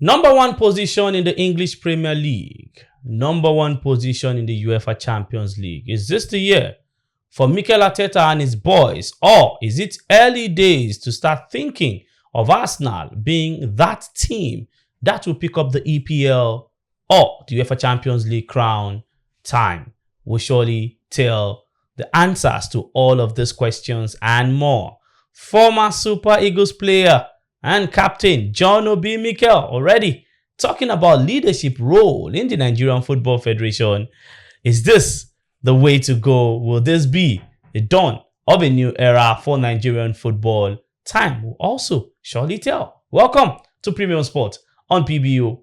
Number one position in the English Premier League. Number one position in the UEFA Champions League. Is this the year for Mikel Arteta and his boys? Or is it early days to start thinking of Arsenal being that team that will pick up the EPL or the UEFA Champions League crown? Time will surely tell the answers to all of these questions and more. Former Super Eagles player and captain John Obi Mikel already talking about leadership role in the Nigerian Football Federation. Is this the way to go? Will this be the dawn of a new era for Nigerian football? Time will also surely tell. Welcome to Premium Sports on PBO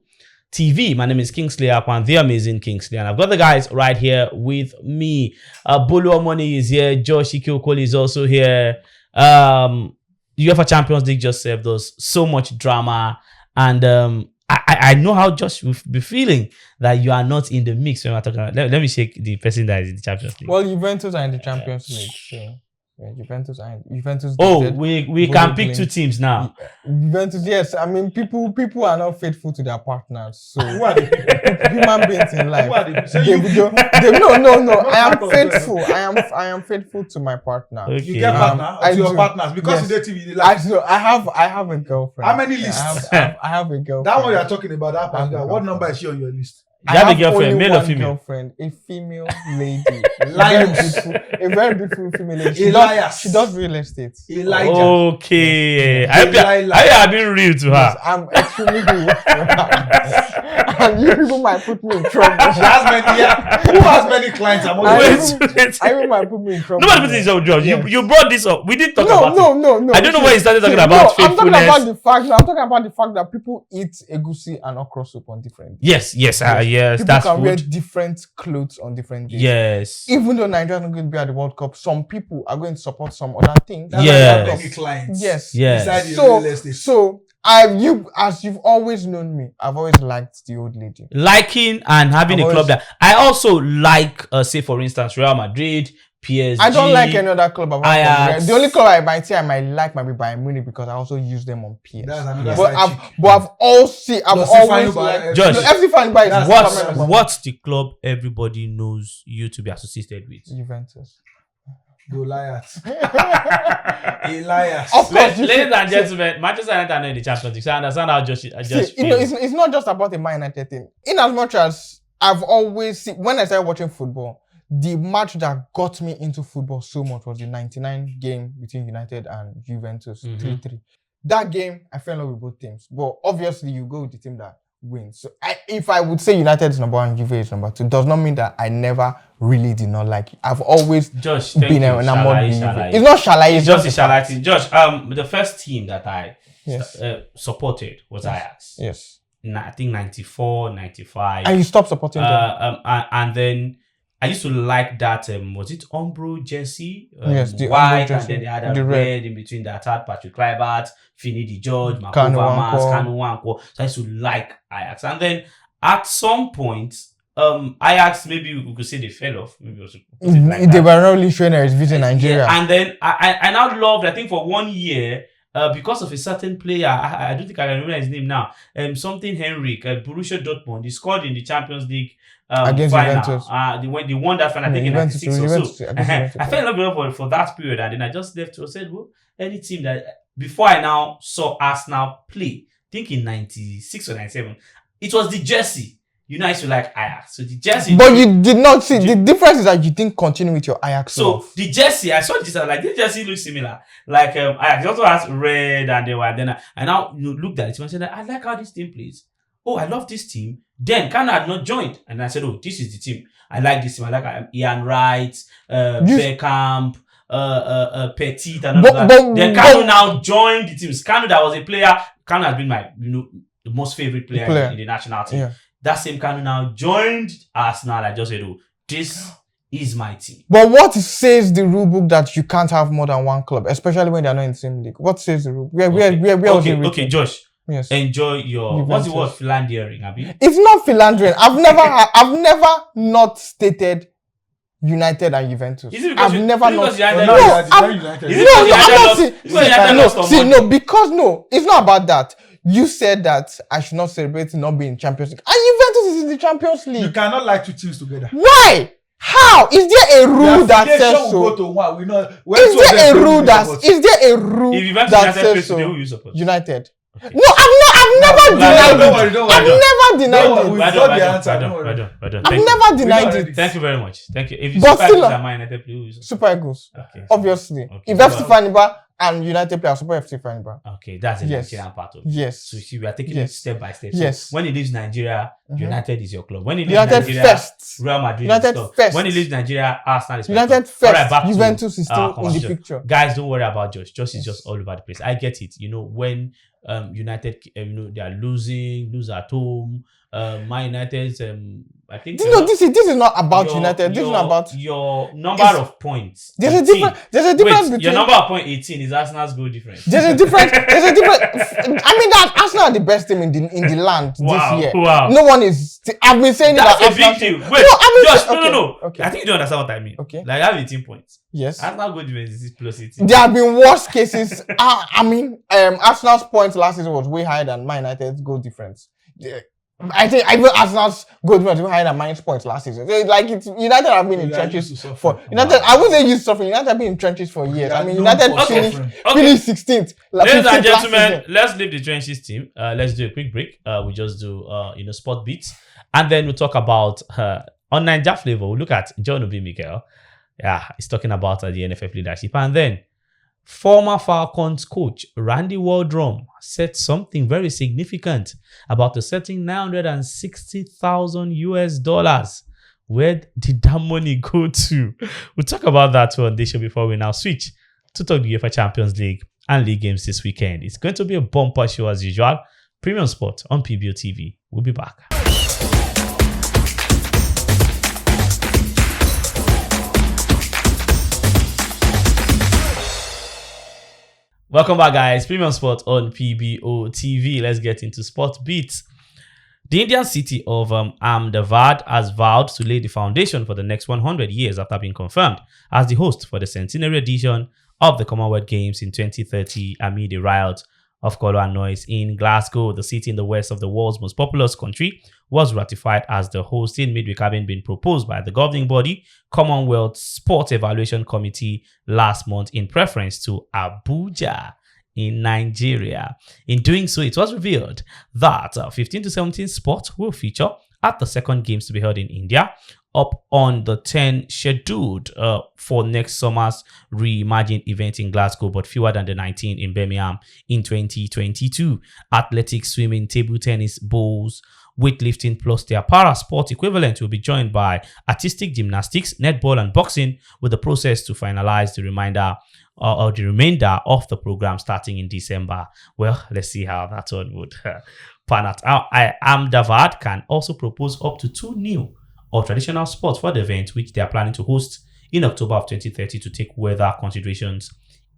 TV. My name is Kingsley Akwan, the amazing Kingsley, and I've got the guys right here with me. Bolu Omoni is here. Josh Ikiokoli is also here. The UEFA Champions League just served us so much drama, and I know how Josh will be feeling that you are not in the mix when we're talking about. Let me shake the person that is in the Champions League. Well, Juventus are in the Champions League. So. Yeah, Juventus. We can pick two teams now. Juventus, yes. I mean, people are not faithful to their partners. So who are the people? Human beings in life. Who are the No. I am faithful. I am faithful to my partner. Okay. You get partner to your partners because yes. you date TV. Like, I have a girlfriend. how many lists? I have a girlfriend. That one you are talking about. That particular. What number is she on your list? You have a girlfriend, male or female? Girlfriend, a female lady, a very beautiful female lady. She does real estate. Elijah. Okay, I have been real to her. Yes, I'm extremely good. And you people might put me in trouble. She has many. Yeah. Who has many clients? I even might put me in trouble. Nobody put this on George. Yes. You brought this up. We didn't talk about it. No. I don't know why you started talking about faithfulness. I'm talking about the fact that people eat egusi and okra soup on different days. Yes, People that's can food. wear different clothes on different days. Yes. Even though Nigeria is not going to be at the World Cup, some people are going to support some other things. Yes. Clients. Yes. Yes. So as you've always known me, I've always liked the old lady. Liking and having a club that I also like, say for instance, Real Madrid, PSG. I don't like any other club. Ajax. The only club I might say I might like might be Bayern Munich because I also use them on PS. That's another I've always liked Josh, FC fan by what's the club everybody knows you to be associated with? Juventus. Goliath. Elias. Of course, ladies and gentlemen, Manchester United are not in the Champions League. So I understand how Josh it's not just about the Man United thing. In as much as I've always seen, when I started watching football, the match that got me into football so much was the 99 game between United and Juventus, 3-3. That game, I fell in love with both teams. But obviously, you go with the team that wins. So if I would say United is number one, Juve is number two, does not mean that I never really did not like it. I've always been enamored with Juve. It's not Shalai. It's just a Shalai thing. Josh, the first team that I supported was Ajax. Yes. I think 94, 95. And you stopped supporting them. And then I used to like that, was it Umbro jersey? Yes, the white, jersey, and then they had a red in between that. Had Patrick Kluivert, Fini Di George, Kanu Wankwo. So I used to like Ajax. And then at some point, Ajax, maybe we could say they fell off. Maybe also they were not really showing their visit in Nigeria. Yeah, and then I now loved, I think for 1 year, because of a certain player, I don't think I can remember his name now. Something Henrik, Borussia Dortmund. He scored in the Champions League against final. Juventus. They won that final, I think in 96 or so. I fell in love with for that period, and then I just left. I said, well, any team that before I now saw Arsenal play, I think in 96 or 97, it was the jersey. You know, I used to like Ajax. So the jersey. But you did not see the difference is that you didn't continue with your Ajax. So the jersey, I saw this. I was like, this jersey looks similar. Like Ajax also has red, and they were then. I now looked at it and I said, I like how this team plays. Oh, I love this team. Then Kanu had not joined, and I said, oh, this is the team. I like this team. I like Ian Wright, Beckham, Petit, and all that. Then Kanu now joined the teams. Kanu, that was a player. Kanu has been my, the most favorite player in the national team. Yeah. That same Kanu now joined Arsenal. I just said, oh, this is my team. But what says the rule book that you can't have more than one club, especially when they're not in the same league? What says the rule? Okay, Josh. Yes. Enjoy your what's the word? Philandering, Abi? It's not philandering. I've never not stated United and Juventus. Is it because I've never not. No, because it's not about that. You said that I should not celebrate not being in Champions League. And Juventus is in the Champions You League. cannot like two teams together. Why? How? Is there a rule that says will go so? to one. We know. Is there a rule If Juventus that United says plays today, so? who you support? United. Okay. No, I've never denied Don't it. worry, don't I've worry. never Don't denied worry, it. we- Well got done, the well answer, done, don't well worry. done, well done. I've Thank you. never denied already- it. Thank you very much. Thank you. If you But Super still, Eagles and Man United play, who you support? Super Eagles. Okay. Obviously. Okay. If FC Faniba and United play, I support FC Faniba. Okay, that's the Yes. Nigerian part of it. Yes. So you see, we are taking Yes. it step by step. Yes. So when he leaves Nigeria, Mhm. United is your club. When he leaves United Nigeria, first. Real Madrid United is your club. first. When he leaves Nigeria, Arsenal is your United club. first. Alright, back to Juventus is our still in the conversation. picture. Guys, don't worry about Josh. Josh is Yes. just all over the place. I get it. You know, when United, they are lose at home. Man United's, I think. This is not about United. This is not about. your number It's- of points. There's a 18. difference. There's a difference Wait, between. your number of point 18 is Arsenal's goal difference. There's a difference. I mean that Arsenal are the best team in the land Wow, this year. wow. No one is. I've been saying That's that a big Arsenal- deal. Wait, No, I mean, Josh, okay, no. okay. I think you don't understand what I mean. Okay. Like, I have 18 points. Yes. Arsenal goal difference is plus 18. There have been worse cases. Arsenal's points last season was way higher than Man United's goal difference. Yeah. I think even Arsenal's goal difference was higher than Man's points last season. So, like United have been in We are used to trenches suffering. for United. I wouldn't say used to suffering. United have been in trenches for years. I mean, United Okay. finished 16th. Ladies and 15th last gentlemen, season. let's leave the trenches team. Let's do a quick break. We just do sport beats, and then we'll talk about on Niger Flavor. We'll look at John Obi Mikel. Yeah, he's talking about the NFF leadership, and then former Falcons coach Randy Waldrum said something very significant about a certain $960,000. Where did that money go to? We'll talk about that on this show before we now switch to talk the UEFA Champions League and league games this weekend. It's going to be a bumper show as usual. Premium Sport on PBO TV. We'll be back. Welcome back, guys. Premium Sport on PBO TV. Let's get into Sport Beats. The Indian city of Ahmedabad has vowed to lay the foundation for the next 100 years after being confirmed as the host for the centenary edition of the Commonwealth Games in 2030 amid a riot of color and noise in Glasgow. The city in the west of the world's most populous country was ratified as the host in midweek, having been proposed by the governing body Commonwealth Sport Evaluation Committee last month in preference to Abuja in Nigeria. In doing so, it was revealed that 15 to 17 sports will feature at the second games to be held in India, up on the 10 scheduled for next summer's reimagined event in Glasgow, but fewer than the 19 in Birmingham in 2022. Athletics, swimming, table tennis, bowls, weightlifting plus their para sport equivalent will be joined by artistic gymnastics, netball and boxing, with the process to finalize the remainder of the program starting in December. Well, let's see how that one would pan out. Ahmedabad can also propose up to 2 new or traditional sports for the event, which they are planning to host in October of 2030 to take weather considerations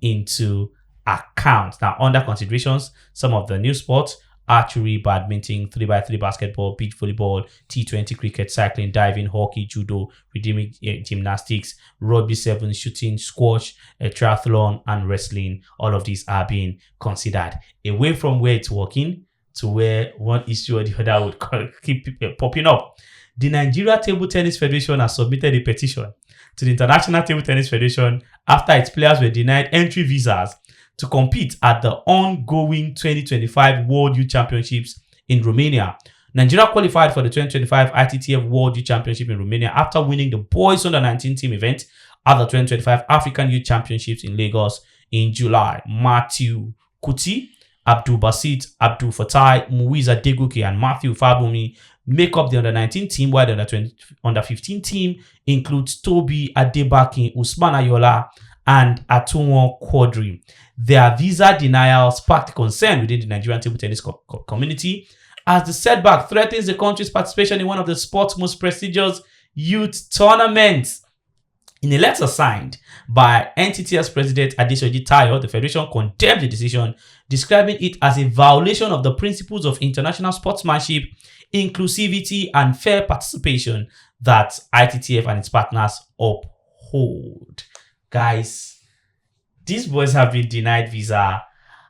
into account. Now, under considerations, some of the new sports: archery, badminton, 3x3 basketball, beach volleyball, T20 cricket, cycling, diving, hockey, judo, rhythmic gymnastics, rugby 7, shooting, squash, triathlon, and wrestling. All of these are being considered. Away from where it's working to where one issue or the other would keep popping up. The Nigeria Table Tennis Federation has submitted a petition to the International Table Tennis Federation after its players were denied entry visas to compete at the ongoing 2025 World Youth Championships in Romania. Nigeria qualified for the 2025 ITTF World Youth Championship in Romania after winning the boys under-19 team event at the 2025 African Youth Championships in Lagos in July. Matthew Kuti, Abdul Basit, Abdul Fatai, Muiza Deguke, and Matthew Fabumi make up the under-19 team, while the under-15 team includes Toby Adebaki, Usman Ayola, and Atunwo Quadri. Their visa denial sparked concern within the Nigerian table tennis community, as the setback threatens the country's participation in one of the sport's most prestigious youth tournaments. In a letter signed by NTT's president Adesoji Tayo, the federation condemned the decision, describing it as a violation of the principles of international sportsmanship, inclusivity, and fair participation that ITTF and its partners uphold. Guys, these boys have been denied visa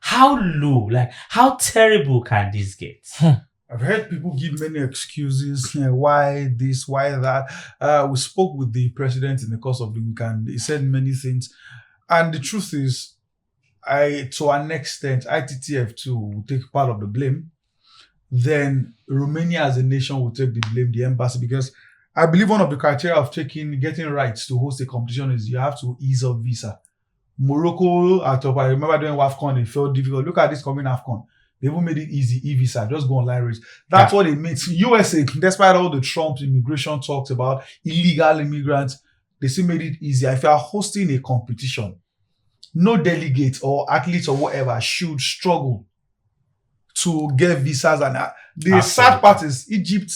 How low, like how terrible can this get? I've heard people give many excuses. Why this, why that. We spoke with the president in the course of the week and he said many things. And the truth is, to an extent, ITTF too will take part of the blame. Then Romania as a nation will take the blame, the embassy, because I believe one of the criteria of getting rights to host a competition is you have to ease up visa. Morocco, I remember doing WAFCON, it felt difficult. Look at this coming AFCON. They even made it easy, e-visa, just go online race. That's what it means. USA, despite all the Trump immigration talks about illegal immigrants, they still made it easier. If you are hosting a competition, no delegate or athletes or whatever should struggle to get visas. And the sad part is Egypt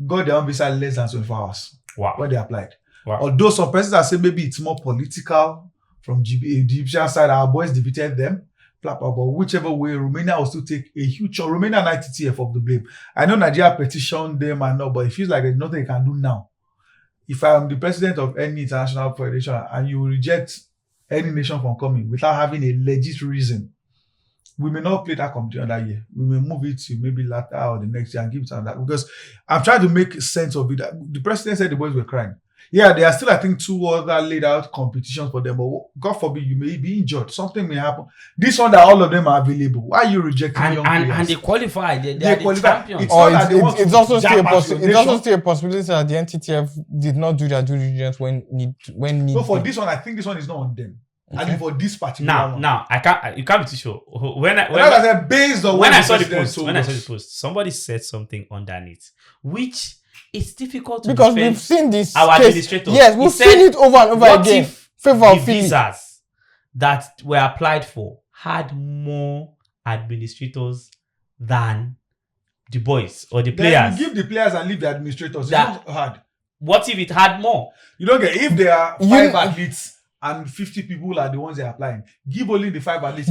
got their own visa in less than 24 hours when they applied. Wow. Although some persons are saying maybe it's more political from the Egyptian side, our boys defeated them. But whichever way, Romania will still take a huge chunk. Romania and ITTF of the blame. I know Nigeria petitioned them and all, but it feels like there's nothing you can do now. If I am the president of any international federation and you reject any nation from coming without having a legit reason, we may not play that competition that year. We may move it to maybe later or the next year and give it to that. Because I'm trying to make sense of it. The president said the boys were crying. Yeah, there are still, I think, 2 other laid out competitions for them. But God forbid, you may be injured. Something may happen. This one that all of them are available. Why are you rejecting young players? And they qualify. They qualify. It's also still a possibility that the NTTF did not do their due diligence when need. So for this one, I think this one is not on them. Okay. I think for this particular one. Now, you can't be too sure. When I saw the post, somebody said something underneath, which it's difficult to because defend we've seen this our case. administrators. Yes, we've seen it over and over again. Favor of visas that were applied for had more administrators than the boys or the players. You give the players and leave the administrators. It's not hard. What if it had more? You don't get if there are 5 athletes and 50 people are the ones they're applying. Give only the 5 athletes.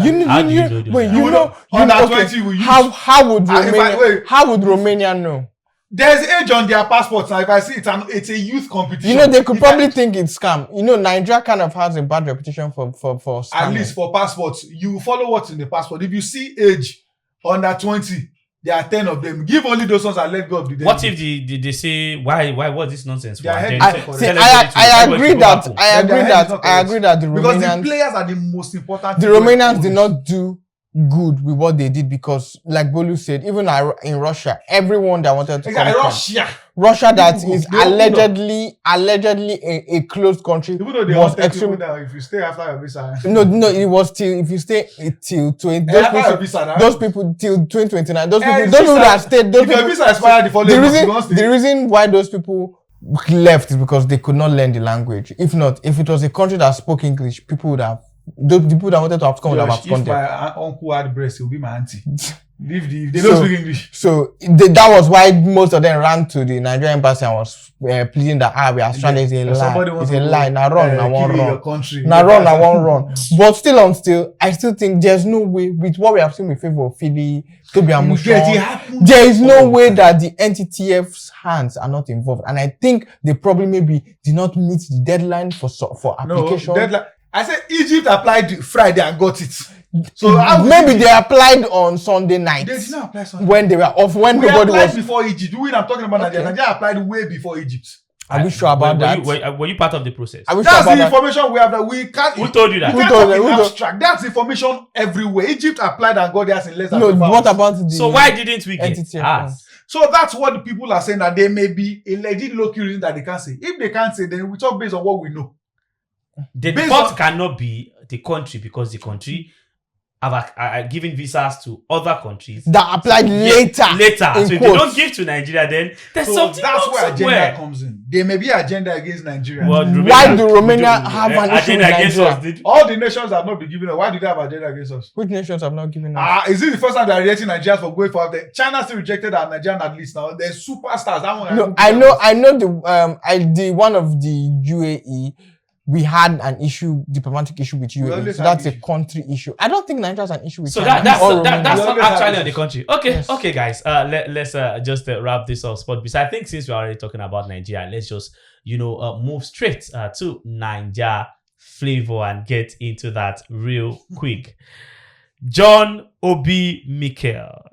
How would Romania know? There's age on their passports. Now, if I see it's a youth competition. They could probably think it's scam. Nigeria kind of has a bad reputation for scamming. At least for passports, you follow what's in the passport. If you see age under 20, there are 10 of them. Give only those ones and let go of the. What if they say why was this nonsense? I agree that the Romanians, because the players are the most important. The Romanians did not do good with what they did because, like Bolu said, even in Russia, everyone that wanted to come Russia that is allegedly a closed country even though they was extremely now if you stay after your visa. No, it was till if you stay till 20 those people till 2029. Those people that stayed. Those people, your visa expired the reason why those people left is because they could not learn the language. If it was a country that spoke English, people would have. The people that wanted to abscond would have absconded. If my uncle had breast, he'll be my auntie. They don't speak English. So that was why most of them ran to the Nigerian embassy and was pleading that we are stranded. It's a lie. Now run. But still, I still think there's no way with what we have seen with Favor of Philly, Toby Amushon, there is no way that the NTTF's hands are not involved. And I think they probably maybe did not meet the deadline for application. No, deadline. I said Egypt applied Friday and got it. So maybe they applied on Sunday night. They did not apply Sunday. When they were off. When nobody was before Egypt. I'm talking about Nigeria. Nigeria applied way before Egypt. Are we sure about that? Were you part of the process? That's the information we have. That we can't. Who told you that? Abstract. That's information everywhere. Egypt applied and got theirs in less than 5 hours. What about the? So why didn't we get ours? So that's what the people are saying, that there may be a legit low-key reason that they can't say. If they can't say, then we talk based on what we know. The default cannot be the country because the country have given visas to other countries that applied later. So if they don't give to Nigeria, then there's something. That's where agenda comes in. There may be agenda against Nigeria. Well, why do Romania have an issue with Nigeria? All the nations have not been given us. Why do they have agenda against us? Which nations have not given us? Is it the first time they are rejecting Nigeria for going for them? China still rejected our Nigerian athletes now. They're superstars. That one. No, I know the one of the UAE. We had an diplomatic issue with UAE. So that's a country issue. I don't think Nigeria has an issue with China. That's not actually on the country. Okay, guys. Let's just wrap this up. But I think since we're already talking about Nigeria, let's just move straight to Nigeria flavor and get into that real quick. John Obi Mikel.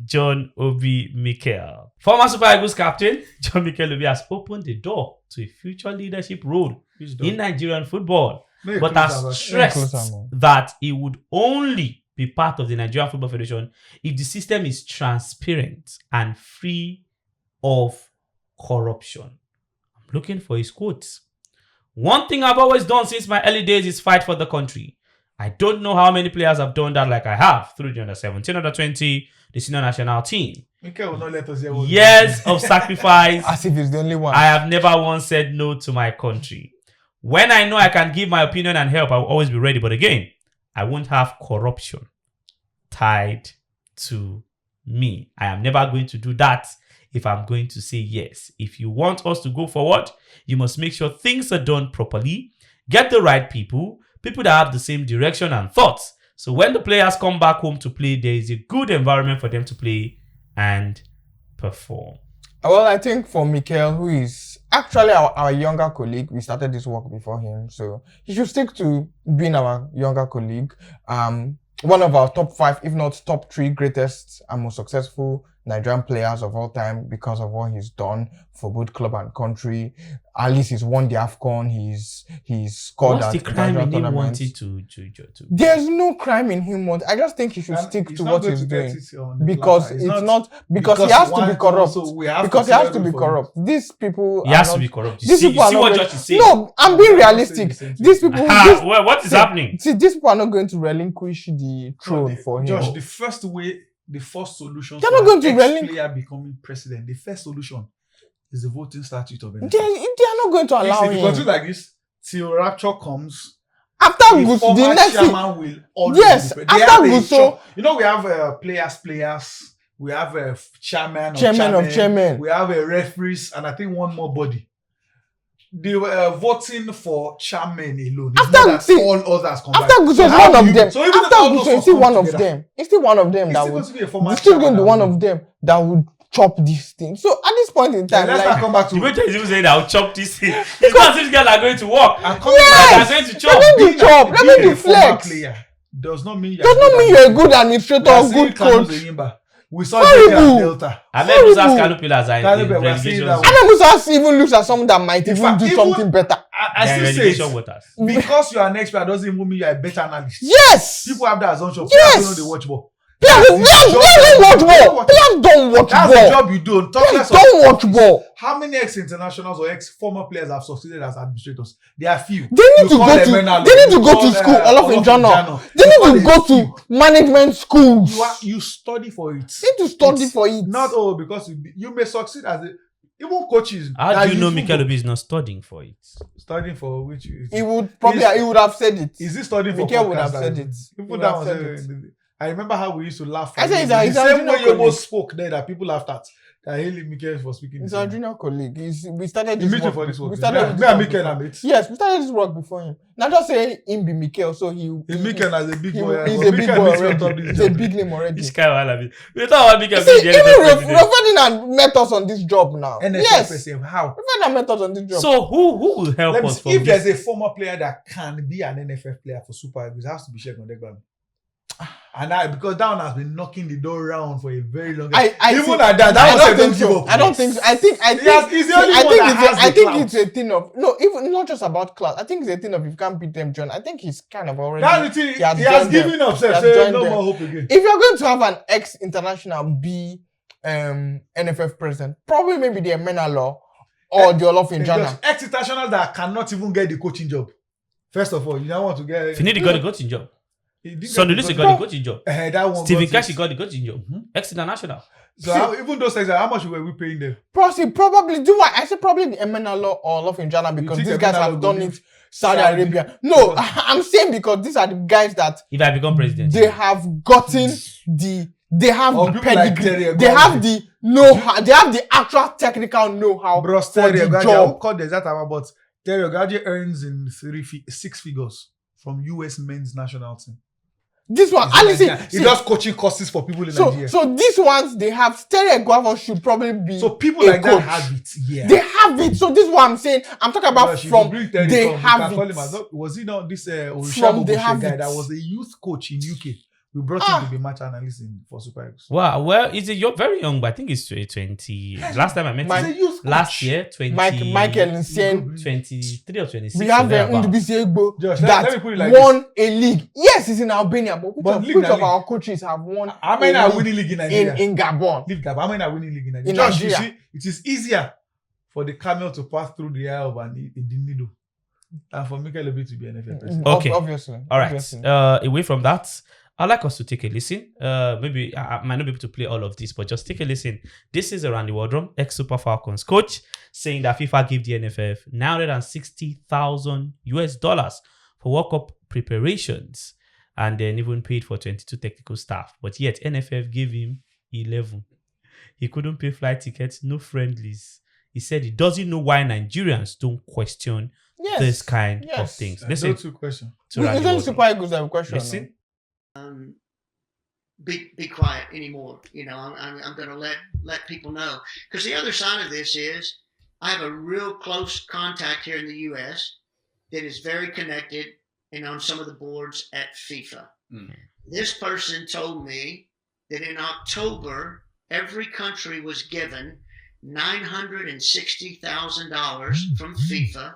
John Obi Mikel. Former Super Eagles captain, John Mikel Obi has opened the door to a future leadership role in Nigerian football, but has stressed that he would only be part of the Nigerian Football Federation if the system is transparent and free of corruption. I'm looking for his quotes. One thing I've always done since my early days is fight for the country. I don't know how many players have done that like I have through the under-17, under-20, the senior national team. Mikel will not let us hear Years of sacrifice. As if it's the only one. I have never once said no to my country. When I know I can give my opinion and help, I will always be ready. But again, I won't have corruption tied to me. I am never going to do that if I'm going to say yes. If you want us to go forward, you must make sure things are done properly. Get the right people that have the same direction and thoughts. So when the players come back home to play, there is a good environment for them to play and perform. Well, I think for Mikel, who is actually our younger colleague, we started this work before him, so he should stick to being our younger colleague. One of our top 5, if not top 3 greatest and most successful Nigerian players of all time because of what he's done for both club and country. At least he's won the AFCON. He's scored What's at the crime in him tournaments. wanted to? There's no crime in him. I just think he should stick to what he's doing because he has to be corrupt. Because he has to be corrupt. These people. He has to be corrupt. You see what Josh is saying? No, I'm being realistic. These people. Well, what is happening? See, these people are not going to relinquish the throne for him. Josh, the first solution they're not going to player becoming president, the first solution is the voting statute of NFL. They are not going to allow him. If you continue like this, till rapture comes, after Gusto, the next chairman will always after Gusto, we have players, we have a chairman of chairman, we have a referees, and I think one more body. They were voting for chairman alone. After all others come after Gusto is one of them. So even after Gusto is still one of them. It's still one of them that would. It's still going to be one of them that would chop this thing. So at this point in time, let's not come back to. The way is even saying that I'll chop this thing. It's not these guys are going to work. Yes, they're going to chop. They're going to chop. They're going to flex. Does not mean you're a good administrator or good coach. We saw Delta. I mean, Musa's Kano pillars are in relegation. I know Musa even looks at someone that might even do something better. I still say waters. Because you are an expert doesn't even mean you are a better analyst. Yes. People have that assumption. Yes. They watch ball. Players don't watch ball. That's the job you do. Players don't watch ball. How many ex-internationals or ex-former players have succeeded as administrators? There are few. They need to go to school. Olofin. They need to go to management schools. You study for it. You need to study for it. Not all because you may succeed as a even coaches. How do you know Mikel Obi is not studying for it? Studying for which? He would have said it. Is he studying for? Mikel would have said it. People that was. I remember how we used to laugh. I said the same way you almost spoke there that people laughed at. That Haley Mikel was speaking. He's our junior colleague. We started this work. For this work. We started me and Mikel are mates. Yes, we started this work before him. Not just saying him be Mikel, so Mikel as a big boy. He's a big boy already. He's a big name already. This guy will have it. We thought about Mikel. Even Ferdinand met us on this job now. Yes. How? Ferdinand met us on this job. So who will help us? If there's a former player that can be an NFF player for Super Eagles, it has to be Sheikh Odegbami. And because that one has been knocking the door around for a very long time. I don't think so. I think it's a thing of even not just about class. I think it's a thing of if you can't beat them, John. I think he's kind of already. That's the thing. He has given up. Say no more hope again. If you're going to have an ex-international be NFF president, probably maybe the Emenalo or the Olofin Jana. Ex-internationals that cannot even get the coaching job. First of all, you don't want to get. Finidi got the coaching job. Sonny Lissi got the coaching job. Stephen Kashi got the coaching job. Ex-international. So even those things, how much were we paying them? Probably do what? I said probably the Emenalo or Olofin Jana because these guys have done it. Saudi Arabia. No, I'm saying because these are the guys that if I become president, they have gotten they have the pedigree. They have the know-how. They have the actual technical know-how for the job. But Terry Ogaji earns in 6 figures from US men's national team. This one, he does coaching courses for people in Nigeria. So these ones they have. Terry Guavo should probably be. So people like that have it. Yeah, they have it. So this is what I'm saying. I'm talking about from they have it. Was he not this Orishabu guy that was a youth coach in UK We brought him to be match analyst for Super Eagles. Wow, well, you're very young, but I think it's 20. Last time I met him, last year, 20. Michael Nsien, 23 or 26. we have Ndubisi Egbo that won a league. Yes, it's in Albania, but which of our coaches have won how many are winning league in Nigeria? In Gabon. Leave Gabon. How many are winning league in Nigeria? In Just, Nigeria. you see, it is easier for the camel to pass through the eye of the needle than for Mikel Obi to be NFL president. Okay. Obviously. All right. Obviously. Away from that, I'd like us to take a listen. Maybe I might not be able to play all of this, but just take a listen. This is Randy Wardrum, ex-Super Falcons coach, saying that FIFA gave the NFF $960,000 for World Cup preparations and then even paid for 22 technical staff. But yet, NFF gave him 11. He couldn't pay flight tickets, no friendlies. He said he doesn't know why Nigerians don't question this kind of things. Listen Those two questions. to Randy It's Wardrum. Super Eagles have a question. Listen. Be quiet anymore. You know, I'm going to let people know, because the other side of this is I have a real close contact here in the U.S. that is very connected and on some of the boards at FIFA. This person told me that in October every country was given $960,000 from FIFA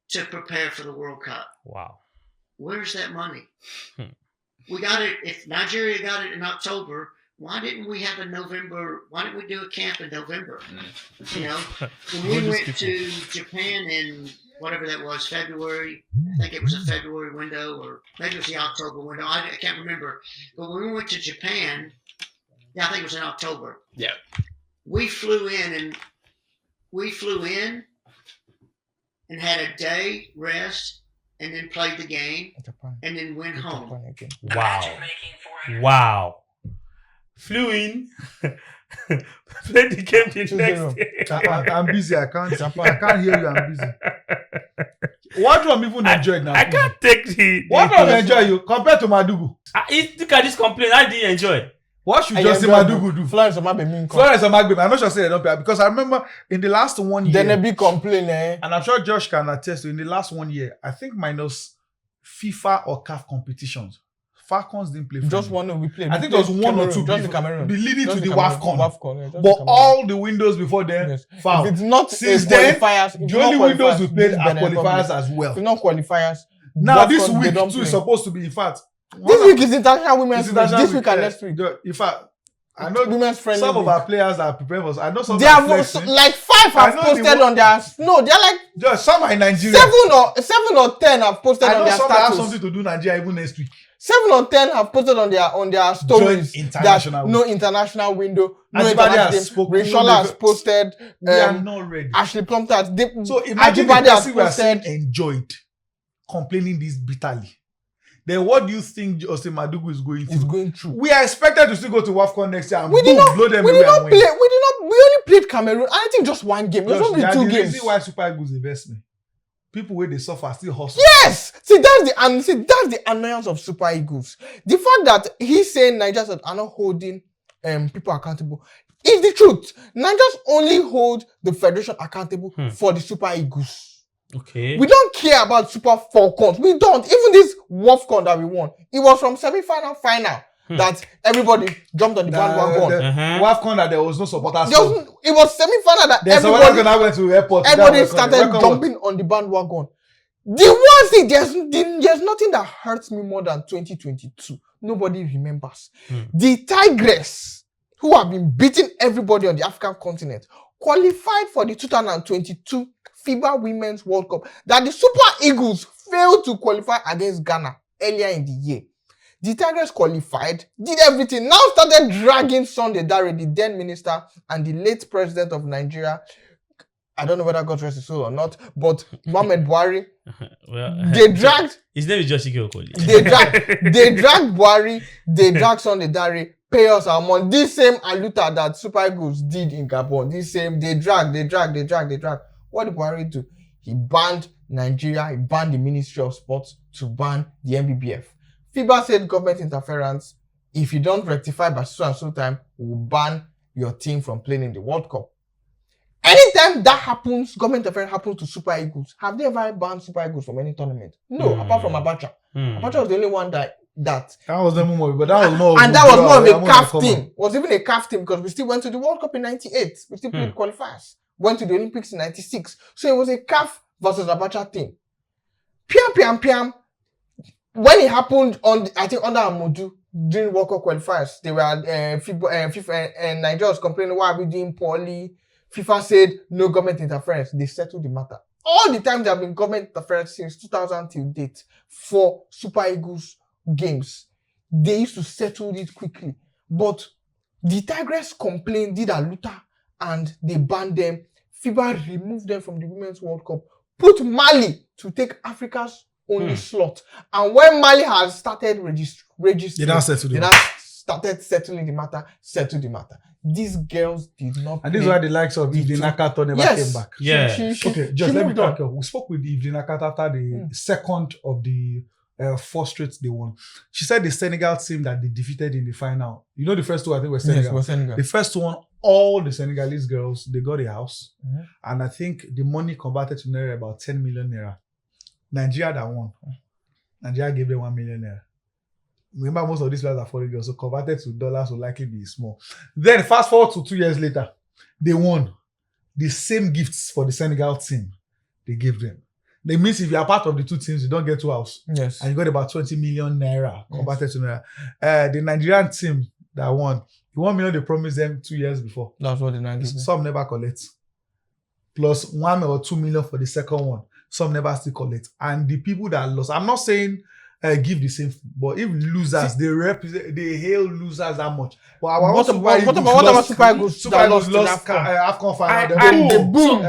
to prepare for the World Cup. Wow. Where's that money? We got it. If Nigeria got it in October, why didn't we have a November? Why didn't we do a camp in November? You know, when we went to Japan in whatever that was, February, I think it was a February window, or maybe it was the October window. I can't remember. But when we went to Japan, I think it was in October. Yeah. We flew in and had a day rest, and then played the game, and then went home. Wow. Flew in, played the game the next day. I'm busy. I can't hear you. I'm busy. What one even enjoyed now? I can't take the. What one enjoy you compared to Madugu? Look at this complaint. I didn't enjoy. What should just say Madugu do? Florence Omagbe. I'm not sure say they don't pay because I remember in the last 1 year. Then a big complaint, And I'm sure Josh can attest to in the last 1 year, I think minus FIFA or CAF competitions, Falcons didn't play. Just one we played. I think there was one or two just the Cameroon. leading Just to the Cameroon. WAFCON. Yeah, But all the windows before then, foul. If it's not Since then, qualifiers, the only windows we played are qualifiers as well. If it's not qualifiers. Now WAFCON, this they week don't too play. is supposed to be, in fact, This week is International Women's Week. This week and yeah. next week. In fact, I know Women's friendly some of week. our players are preparing for us. I know some They are have flexing. like 5 have I know posted on their. No, they're like Just some are in Nigeria. 7 or 10 have posted I on know their some that have status. something to do Nigeria even next week. 7 or 10 have posted on their stories international that no international window, no Ajibade international has game. spoken, Rishola has posted. We are not ready. Ashley Plumpton. So imagine the Ajibade has person we are saying posted. enjoyed complaining this bitterly. Then what do you think Jose Madugu is going It's through? going through. We are expected to still go to WAFCON next year and We did boom, not. blow them We away did not and play. win. We only played Cameroon. I think just one game. It was Just, only they are 2 the games. reason why Super Eagles investment. People where they suffer still hustle. Yes. See, that's the annoyance of Super Eagles. The fact that he's saying Nigerians are not holding people accountable is the truth. Nigerians only hold the federation accountable for the Super Eagles. Okay. We don't care about Super Falcons. We don't. Even this WAFCON that we won, it was from semi-final, final that everybody jumped on the bandwagon. WAFCON that there was no supporters. It was semi-final that There's someone that went to the airport. everybody started jumping on the bandwagon. The one thing, there's nothing that hurts me more than 2022. Nobody remembers. The Tigress, who have been beating everybody on the African continent, qualified for the 2022 FIBA Women's World Cup. That the Super Eagles failed to qualify against Ghana earlier in the year. The Tigers qualified, did everything, now started dragging Sunday Dare, the then minister and the late president of Nigeria. I don't know whether God rest his soul or not, but Mohamed Buhari. Well, They dragged. His name is Joshike Okoli. They dragged Buhari. They dragged Sunday Dare. Pay us our money. This same aluta that Super Eagles did in Gabon. They drag. What did Buhari do? He banned Nigeria. He banned the Ministry of Sports to ban the MBBF. FIBA said government interference. If you don't rectify by so and so time, we'll ban your team from playing in the World Cup. Anytime that happens, government interference happens to Super Eagles. Have they ever banned Super Eagles from any tournament? No, apart from Abacha. Abacha was the only one that that. That was the moment, but that was more. And that was more of a more CAF like team. It was even a CAF team because we still went to the World Cup in 98. We still played qualifiers. Went to the Olympics in 96. So it was a CAF versus Abacha team. Piam. When it happened I think under Amodu during World Cup qualifiers, they were FIFA and Nigeria was complaining, why are we doing poorly? FIFA said no government interference. They settled the matter. All the time there have been government interference since 2000 till date for Super Eagles games. They used to settle it quickly. But the Tigers complained, did a luta, and they banned them. FIBA removed them from the Women's World Cup, put Mali to take Africa's only slot. And when Mali has started registering, they now started settling the matter, These girls did not play. And this is why the likes of Ivy Nakata never came back. Yeah. Okay, just let me back up. We spoke with Ivy Nakata after the second of the 4 straight they won. She said the Senegal team that they defeated in the final. You know the first two I think were Senegal. Yes, was Senegal. The first one, all the Senegalese girls, they got a house. And I think the money converted to Naira about 10 million Naira. Nigeria that won. Nigeria gave them 1 million Naira. Remember, most of these players are foreign girls, so converted to dollars will likely be small. Then, fast forward to 2 years later, they won. The same gifts for the Senegal team, they gave them. That means if you are part of the two teams, you don't get 2 house. Yes. And you got about 20 million Naira converted to Naira. The Nigerian team that won, the 1 million they promised them 2 years before. That's what the Nigerian. Some never collect. Plus 1 or 2 million for the second one. Some never still collect. And the people that lost, I'm not saying give the same, but if losers, they hail losers that much. But what about Super Eagles? Super Eagles lost AFCON final. They boom.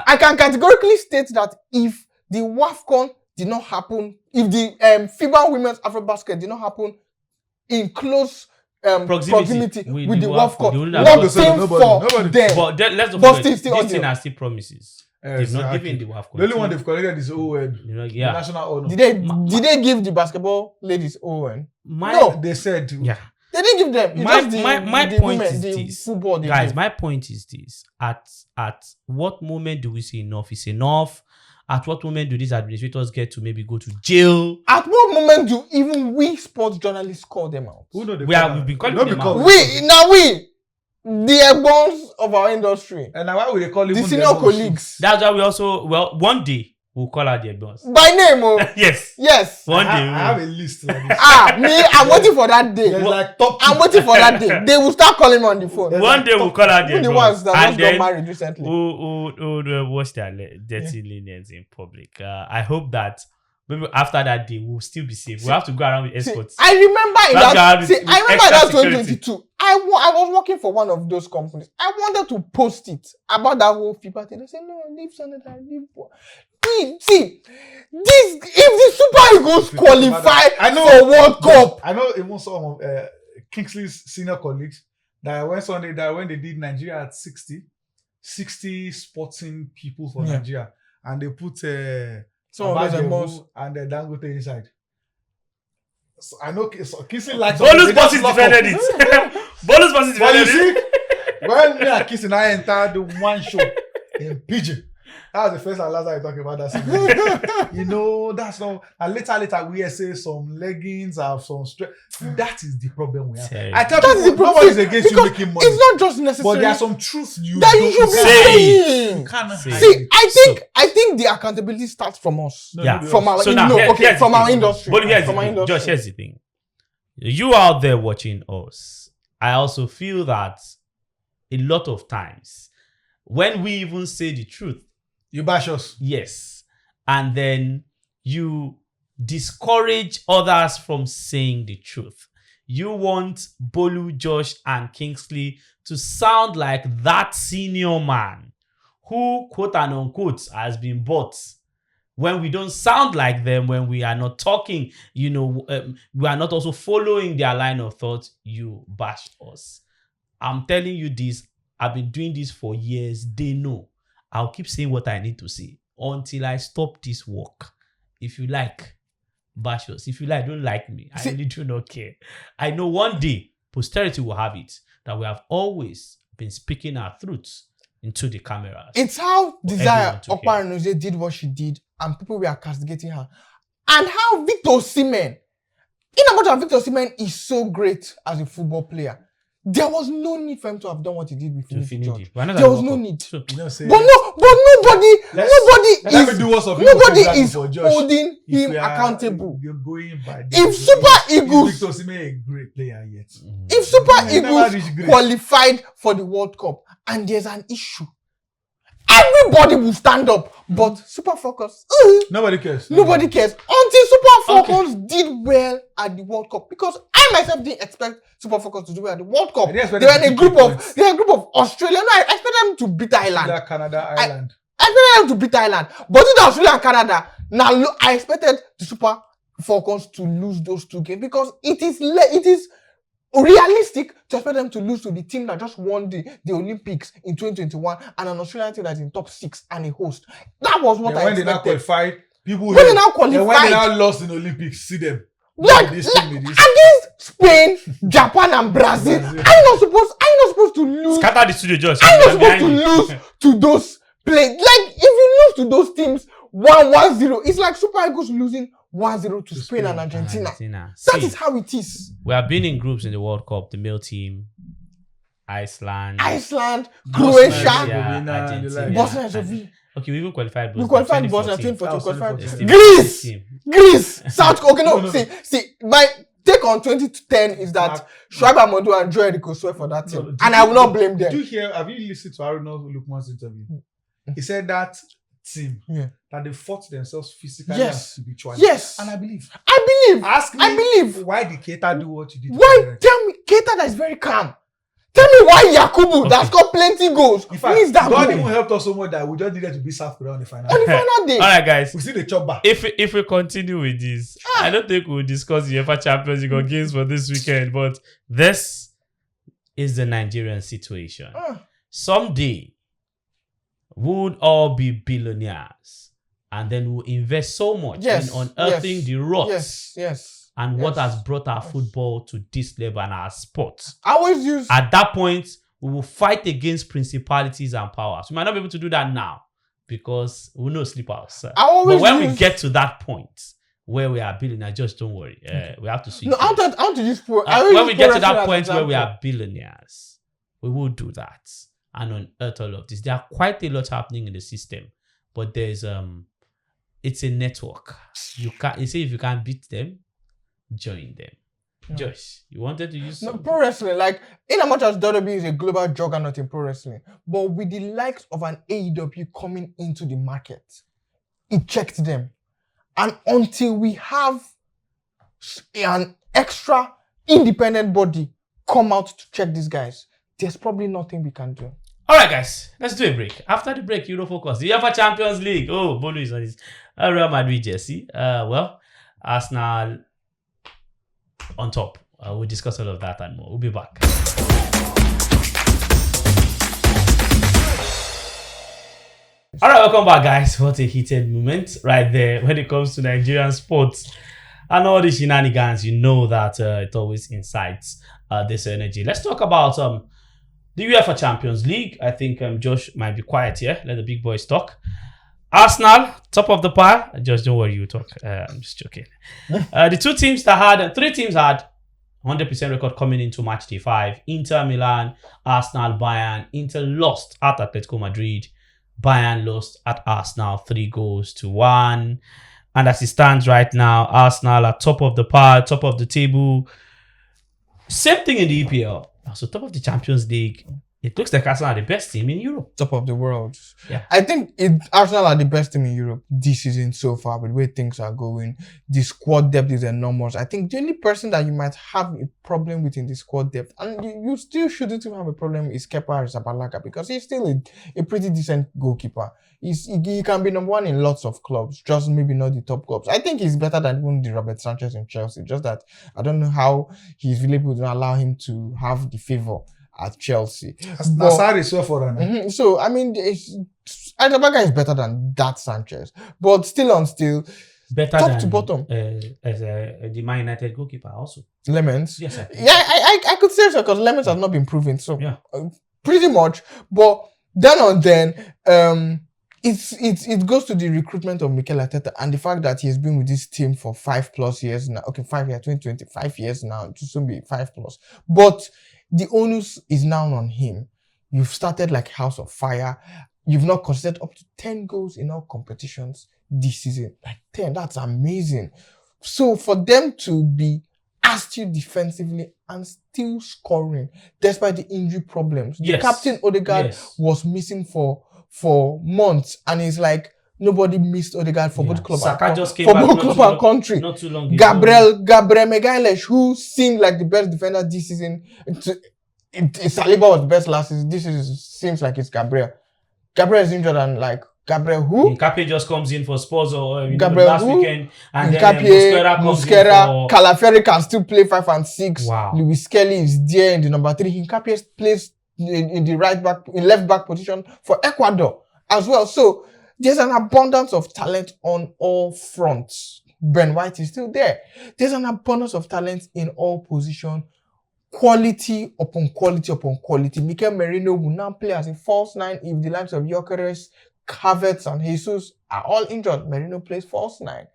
I can categorically state that if the WAFCON did not happen, if the FIBA Women's AfroBasket did not happen in close proximity with the WAFCON, nothing for them. But let's not forget, this thing are still promises. They've not given the WAFCON. The only one they've collected is ON. The national honor. Did they give the basketball ladies ON? No, they said. Yeah. They didn't give them. My point is this. Football guys, my point is this. At what moment do we say enough is enough? At what moment do these administrators get to maybe go to jail? At what moment do even we sports journalists call them out? We've been calling them out. The egbons of our industry. And now why would they call the senior colleagues? That's why we also, one day, we'll call out the egbons. By name, oh. Yes. One day. I have a list like this. I'm waiting for that day. I'm waiting for that day. They will start calling me on the phone. One day we'll call out the egbons. The ones that just got married recently. Who wash their dirty linens in public. I hope that maybe after that day, we'll still be safe. We'll have to go around with escorts. I remember in that 2022, I was working for one of those companies. I wanted to post it about that whole FIBA thing. They said, no, leave Senegal, leave. See, if the Super Eagles qualify for World Cup. I know even some of Kingsley's senior colleagues that when they did Nigeria at 60 sporting people for Nigeria, and they put some of those and Dangote inside. So I know Kingsley likes Bonus Sports defended it. Bonus Sports defended it. When me and Kingsley I entered the one show in Pigeon. That was the first and last time I talk about that scene. That's not. And later we say some leggings have some strength. That is the problem we have. I tell people, nobody's against you making money. It's not just necessary. But there are some truths you should say. You cannot See, I think the accountability starts from us. From our industry. But here's the thing. You out there watching us, I also feel that a lot of times when we even say the truth, you bash us. Yes. And then you discourage others from saying the truth. You want Bolu, Josh, and Kingsley to sound like that senior man who, quote and unquote, has been bought. When we don't sound like them, when we are not talking, we are not also following their line of thought, you bash us. I'm telling you this. I've been doing this for years. They know. I'll keep saying what I need to say until I stop this work. If you like, bash us. If you like, don't like me. I really do not care. I know one day, posterity will have it, that we have always been speaking our truths into the cameras. It's how Desire Okparanuze did what she did, and people were castigating her. and how Victor Osimhen, in as much as Victor Osimhen is so great as a football player, there was no need for him to have done what he did with Finidi George. There was no need. But nobody let me do what's of nobody exactly is for Josh. holding If him we are accountable. Going by If Super Eagles, Victor Osimhen a great player yet. if Super He never reached Eagles great. qualified for the World Cup and there's an issue, everybody will stand up. But Super Falcons, Nobody cares. nobody cares until Super Falcons did well at the World Cup, because I myself didn't expect Super Falcons to do well at the World Cup. I They didn't expect were them in a to group keep of points. Australia. No, I expected them to beat Ireland. Australia, Canada, Ireland. I expected them to beat Ireland, but in Australia and Canada, now I expected the Super Falcons to lose those two games, because it is realistic to expect them to lose to the team that just won the Olympics in 2021 and an Australian team that's in top 6 and a host. That was what Then I when they now expected. qualified, people When they hate. now Then when they qualified, now lost in the Olympics, see them. like, This team with this. against Spain, Japan, and Brazil, Brazil. are you not supposed to lose? Scatter the studio, Josh. Are you not I'm supposed to behind you. lose to those players? Like, if you lose to those teams 1-0, it's like Super Eagles losing 1-0 to Spain and Argentina. Argentina. That See, is how it is. we have been in groups in the World Cup. The male team, Iceland, Iceland, Bosnia, Croatia, Herzegovina, Argentina. Bosnia and Herzegovina. Okay, we even qualified. We qualified Bosnia 2014. 2014, qualified. Yes, Greece, Team. Greece, South. Okay, no, No. see, my take on 2010 is that Shoaib Amadou and Joe Eriko swear for that team, and I will not blame Did them. you hear? Have you listened to Aruna Lukman's interview? He said that team that they fought themselves physically and spiritually. Yes, And I believe. Ask me. I believe. Why did Keita do what he did? Why? Tell me, Keita that is very calm. Tell me why Yakubu that scored plenty goals In fact, needs that God goal even helped us so much that we just needed to be South Korea on the final. on the final day. All right, guys. We see the chop back. If we continue with this, I don't think we'll discuss the UEFA Champions League games for this weekend. But this is the Nigerian situation. Someday, we'll all be billionaires, and then we'll invest so much in unearthing the rots and what has brought our football to this level and our sport. I always use. At that point, we will fight against principalities and powers. We might not be able to do that now because we know sleepers. But when we get to that point where we are billionaires, just don't worry. We have to switch. No, I want to use pro. When we get to that point where we are billionaires, we will do that and unearth all of this. There are quite a lot happening in the system, but there's it's a network. You say if you can't beat them, join them. Josh, you wanted to use pro wrestling, like in as much as WWE is a global juggernaut in pro wrestling, but with the likes of an AEW coming into the market, it checked them. And until we have an extra independent body come out to check these guys, there's probably nothing we can do. All right, guys, let's do a break. After the break, Eurofocus, the UEFA Champions League. Oh, Bolu is on his Real Madrid jersey. Well, Arsenal on top. We'll discuss all of that and more. We'll be back. All right, welcome back, guys. What a heated moment right there when it comes to Nigerian sports and all the shenanigans. You know that it always incites this energy. Let's talk about the UEFA Champions League. I think Josh might be quiet here. Let the big boys talk. Arsenal, top of the pile. Just don't worry, you talk. I'm just joking. The three teams had 100% record coming into match day 5. Inter Milan, Arsenal, Bayern. Inter lost at Atletico Madrid. Bayern lost at Arsenal 3-1. And as it stands right now, Arsenal are top of the pile, top of the table. Same thing in the EPL. So top of the Champions League. It looks like Arsenal are the best team in Europe. Top of the world. Yeah. I think Arsenal are the best team in Europe this season so far, with the way things are going. The squad depth is enormous. I think the only person that you might have a problem with in the squad depth, and you still shouldn't even have a problem, is Kepa Arrizabalaga, because he's still a pretty decent goalkeeper. He can be number one in lots of clubs, just maybe not the top clubs. I think he's better than even the Robert Sanchez in Chelsea. Just that I don't know how he's really able to allow him to have the favor at Chelsea. Nassar is for that. So, I mean, Arrizabalaga is better than that Sanchez. But still on still, better top than, to bottom. As the Man United goalkeeper also. Lemons. Yes, I think. Yeah, I could say so, because Lemons has not been proven. So, Yeah. pretty much. But then, it goes to the recruitment of Mikel Arteta and the fact that he's been with this team for 5+ years now. Okay, 5 years, 25 years now. It will soon be 5+. But the onus is now on him. You've started like House of Fire. You've not conceded up to 10 goals in all competitions this season. Like 10, that's amazing. So for them to be astute defensively and still scoring despite the injury problems. The captain Odegaard was missing for months, and it's like nobody missed Odegaard for both club and country. Not too long ago. Gabriel Magalhaes, who seemed like the best defender this season. Saliba was the best last season. Seems like it's Gabriel. Gabriel is injured, and like Gabriel who? Nkape just comes in for Spurs or Gabriel last who? weekend, and Nkape, then Mosquera Calafiori can still play 5 and 6. Wow. Lewis Kelly is there in the number 3. Nkape plays in the left back position for Ecuador as well. So there's an abundance of talent on all fronts. Ben White is still there. There's an abundance of talent in all positions. Quality upon quality upon quality. Mikel Merino will now play as a false 9 if the likes of Gyökeres, Havertz and Jesus are all injured. Merino plays false 9.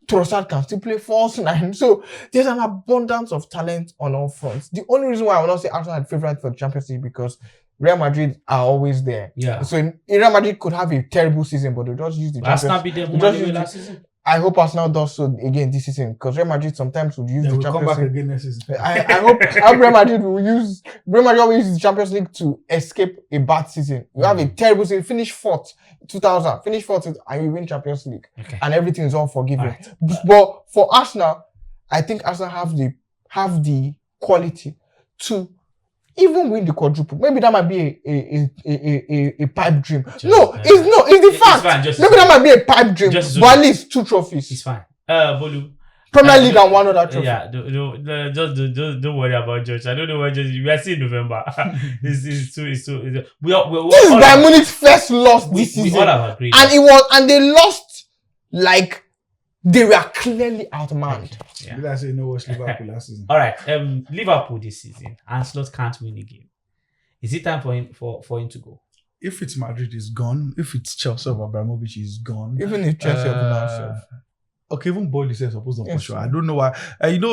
Trossard can still play false 9. So there's an abundance of talent on all fronts. The only reason why I will not say Arsenal are favorite for the Champions League because Real Madrid are always there. Yeah. So Real Madrid could have a terrible season, but they just use the Arsenal beat them last season. I hope Arsenal does so again this season because Real Madrid sometimes would use the Champions come back League. again next season. I hope Real Madrid will use the Champions League to escape a bad season. You have a terrible season, finish 4th, 2000, finish 4th, and you win Champions League, and everything is all forgiven. Right. But for Arsenal, I think Arsenal have the quality to even win the quadruple. Maybe that might be a pipe dream. It's the fact. Maybe that might be a pipe dream. But at least 2 trophies. It's fine. Bolu. Premier League and 1 other trophy. Yeah, don't worry about George. I don't know where George. We are seeing November. It's too. This is Bayern Munich's first loss this season. We all have agreed. And they lost like they were clearly outmanned. Yeah. Did I say no watch Liverpool last season? All right. Liverpool this season. Ancelotti can't win a game. Is it time for him to go? If it's Madrid, is gone. If it's Chelsea or Abramovich, is gone. Even if Chelsea or okay, even Boyle is supposed to push. I don't know why.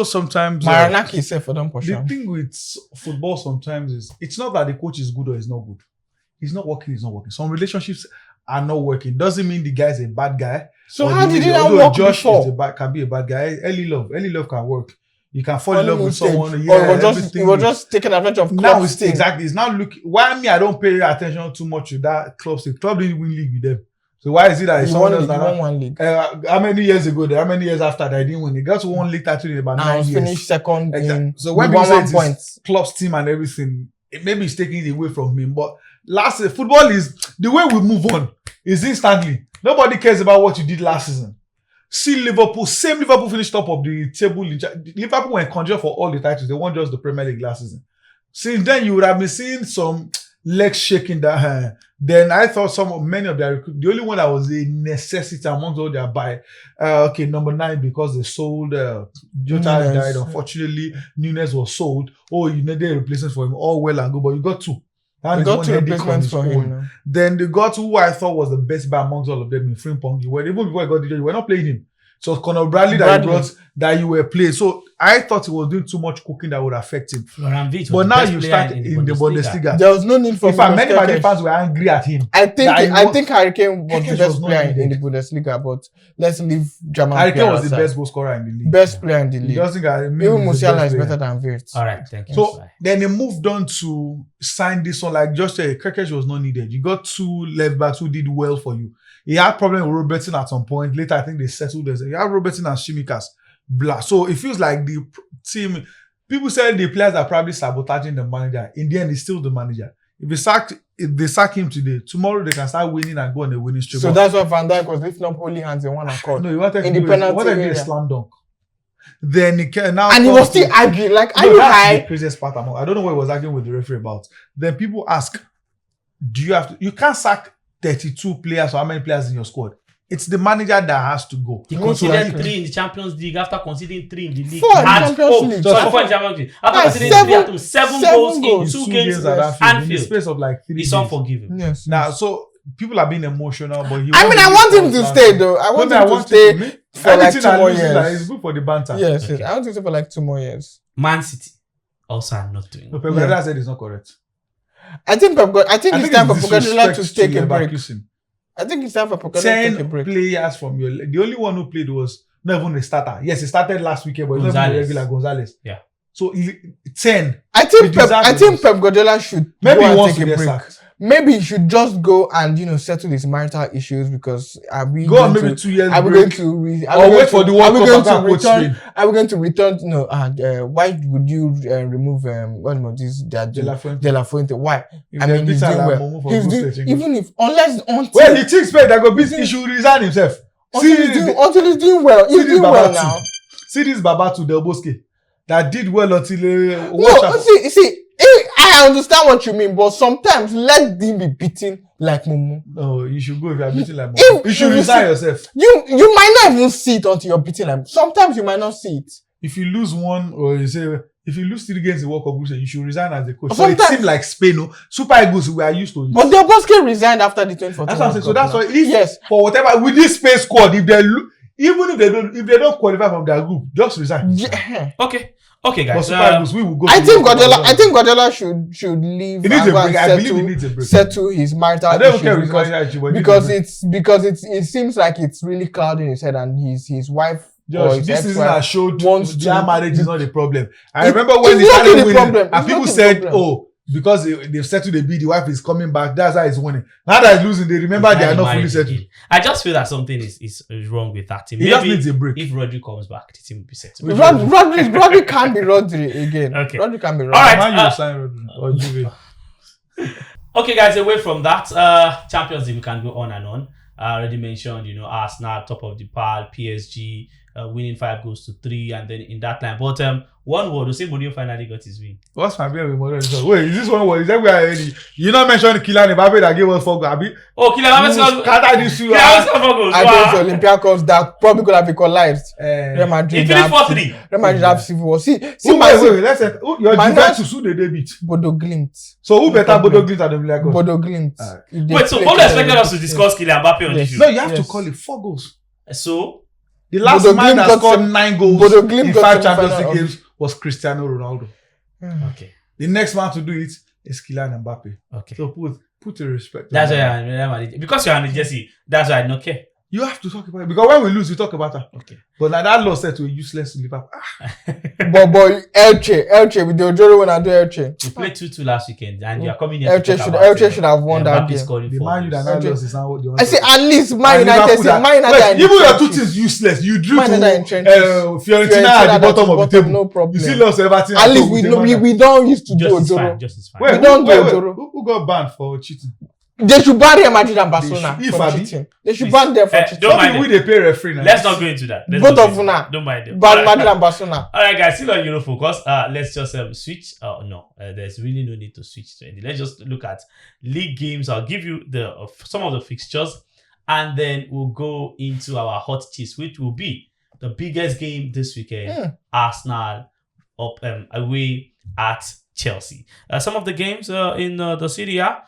Sometimes Maranaki is for them push. The thing with football sometimes is it's not that the coach is good or is not good. He's not working. Some relationships are not working. Doesn't mean the guy is a bad guy. So how did it not work Josh before? Can be a bad guy. Early love can work. You can fall in love with someone. Or it was just taking advantage of now. It's now look. Why me? I don't pay attention too much to that club. The club didn't win league with them. So why is it that someone else won one league? How many years ago? How many years after that I didn't win? They got to one league title in about 9 years. Finished second. Exactly. So when we say it's club's team and everything, maybe it's taking it away from him. But last football is the way we move on is instantly. Nobody cares about what you did last season. See Liverpool finished top of the table. Liverpool were conjured for all the titles. They won just the Premier League last season. Since then, you would have been seeing some legs shaking that. Then I thought many of their recruits, the only one that was a necessity amongst all their buy, number 9 because they sold Jota died. Unfortunately, Nunes was sold. Oh, you needed a replacement for him. All well and good, but you got 2. They got 2 replacements for him. No? Then they got who I thought was the best buy amongst all of them in Frimpong. Even before I got DJ, you were not playing him. So Conor Bradley that you brought that you were playing. So I thought he was doing too much cooking that would affect him. But now you start in the Bundesliga. There was no need for. In fact, many Madrid fans were angry at him. I think Harry Kane was the best player in the Bundesliga, but let's leave German. Harry Kane was the best goal scorer in the league. Best player in the league. Even Musiala is better than Wirtz. All right, thank you. So then they moved on to sign this one. Like just Kirkesh was not needed. You got 2 left backs who did well for you. He had problem with Robertson at some point. Later, I think they settled this. He had Robertson and Shimikas. Blah. So it feels like the team. People said the players are probably sabotaging the manager. In the end, he's still the manager. If they sack him today, tomorrow they can start winning and go on a winning streak. So that's why Van Dijk was lifting up holy hands in one accord. No, he wanted in to the penalty do a slam dunk. Then he can now. And he was still arguing. Like, are you high? The craziest part. I don't know what he was arguing with the referee about. Then people ask, do you have to? You can't sack 32 players or how many players in your squad? It's the manager that has to go. He conceded 3 in the Champions League after conceding 3 in the league. 4 in the Champions League. 4 in the Champions League. After conceding 7 goals in 2 games at Anfield. In the space of like 3 it's unforgivable. Yes. Now, so people are being emotional, but I want him to stay though. I want him to stay for like 2 more years. It's good for the banter. Yes, Okay. I want him to stay for like 2 more years. Man City also are not doing No, well. Pep Guardiola said it's not correct. I think it's time for it's Guardiola to disrespect take a break. Leverkusen. I think it's time for Guardiola to take a 10 break. players from the only one who played was not even a starter. Yes, he started last weekend, but he's not even a regular Gonzalez. Yeah. So 10. I think deserve Pep Guardiola should Maybe go he and wants take to a get break. sacked. Maybe he should just go and settle his marital issues because are we Go on going maybe to 2 years are we break. going to Or wait for the World Cup and go and coach return? Spain. Are we going to return? Why would you remove what was this? De La Fuente. Why? If I they mean, beat he's doing Salah, well. Momo for He's good doing, setting. even if until Well, he thinks that go beat, he should resign himself. until he's doing well. He's doing well now. See this Babatu Del Bosque that did well until No, see, I understand what you mean, but sometimes let them be beaten like Momo. No, you should go if you are beating like Momo. You should resign yourself. You might not even see it until you're beating like. Sometimes you might not see it. If you lose one, or you say if you lose 3 games in World Cup, you should resign as the coach. So Sometimes, it seems like Spain, no? Super Eagles we are used to it. But Del Bosque resigned after the 2014. That's what I'm saying. So that's World why Cup now. Yes. for whatever with this Spain squad, if they don't qualify from their group, just resign. Yeah. Okay, But guys. Super Eagles, we will go. I to think World Cup. Guardiola should leave. He needs and a go break. and I believe he needs a break. settle his marital I don't issues care with because, Man United, but he needs a break. it seems like it's really clouding his head, and his wife or Josh, his this season ex-wife has showed wants their to- marriage is not the problem. I It- remember when they it's not started the winning, problem. and It's people not the said, problem. "Oh, because they've settled the bid, the wife is coming back. That's how he's winning." Now that he's losing, they remember they are not fully settled. I just feel that something is wrong with that team. He just needs a break. If Rodri comes back, the team will be settled. Rodri can't be Rodri again. Okay. Rodri can't be Rodri. All right. Man, you sign Rodri or Juve. Okay, guys, away from that, Champions League, we can go on and on. I already mentioned, Arsenal top of the pile, PSG winning 5-3, and then in that line. But one word, say Mourinho finally got his win. What's my beer with Mourinho? Wait, is this one word? Is that where already? You not mentioned Kylian Mbappe that gave us 4 goals? Abi? Oh, Kylian Mbappe scored. Scatter this two. Kylian scored 4 goals. Against Wow. Olympiacos that probably could have equalized. Real He Madrid. finished 4-3. Real Madrid have civil war. See, Wait, let's say your Man Juventus who they beat. Bodo Glimt. So who better Bodo Glimt than the Olympiacos? Bodo Glimt. If they Wait, so play Paul expected together- us to discuss Kylian Mbappe on Yes. this No, show. you have to Yes. call it 4 goals. So, The last Bodo man Glimt that got scored sem- 9 goals Bodo Glimt in got 5 Champions semi-final League games was Cristiano Ronaldo. okay. The next man to do it is Kylian Mbappe. Okay. So put a respect. That's on why that. I'm Real Madrid. Because you're on the Jesse, that's why I don't care. You have to talk about it because when we lose, we talk about it. Okay. But now that loss said to a useless Liverpool. But Elche with the Ojoro when I do Elche. We played 2-2 last weekend, and you're coming here. Elche should have won that game. The Man U that now lost is now what they want I say to- at least Man And United. Liverpool that- Wait, even your 2 teams teams useless. You drew Man to United in trenches. Fiorentina at the bottom of the table. No problem. You still lost Everton. At least we don't used to do Just is fine. Ojoro. Just is fine. Wait, we don't do wait, Ojoro. who got banned for cheating? They should ban Real Madrid and Barcelona If for Abi- cheating. They should ban them for cheating. don't mind Don't them. we they pay referee now? Let's not go into that. Both of una. Don't mind them. Ban Alright. Madrid and Barcelona. All right, guys, still on Eurofocus. Let's just switch. There's really no need to switch to anything. Let's just look at league games. I'll give you the some of the fixtures, and then we'll go into our hot cheese, which will be the biggest game this weekend. Arsenal up away at Chelsea. Some of the games in the Serie A.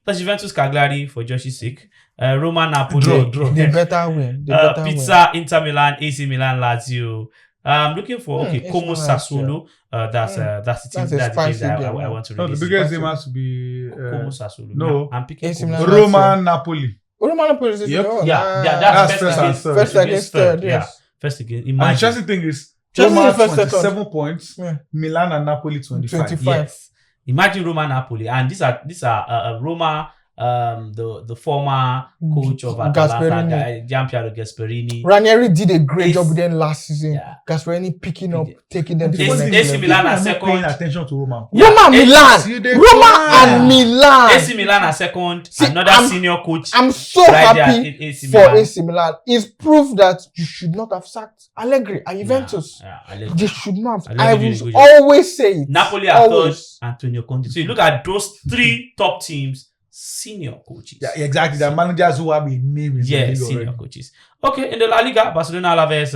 The Juventus Cagliari for Josh's sake. Roma Napoli. Draw. They better win. They better win. Pizza, Inter Milan, AC Milan, Lazio. I'm looking for AC Como Milan, Sassuolo. That's the team. That's a That's the game spicy that game, I yeah. want to No, the release. biggest game has to be Como Sassuolo. no. I'm picking AC Como Milan. Sassuolo. Roma Napoli. Roma Napoli is Yep. That's first and third. First against third. Yeah, Yes. first again. And the Imagine. Chelsea thing is Chelsea Roma is first, 27 second. points, Yeah. Milan and Napoli 25. 25. Yes. Imagine Roma Napoli, and these are Roma. The former coach of Atalanta, Gasperini. Gianpiero Gasperini. Ranieri did a great It's- job with them last season. Yeah. Gasperini picking up, taking them to the AC next AC level. Milan are People are not paying second. attention to Roma. Roma and Milan. See, they Roma fly. and Milan. AC Milan are second. See, Another I'm- senior coach. I'm so right there happy at AC for Milan. AC Milan. It's proof that you should not have sacked Allegri and Juventus. Yeah, Allegri. They should not. Allegri I did a will good job. always say it. Napoli are always. third. Antonio Conte. So you look at those 3 top teams, senior coaches. Yeah, exactly. The managers who have a name in the Yeah, league senior already. coaches. Okay, in the La Liga, Barcelona Alaves,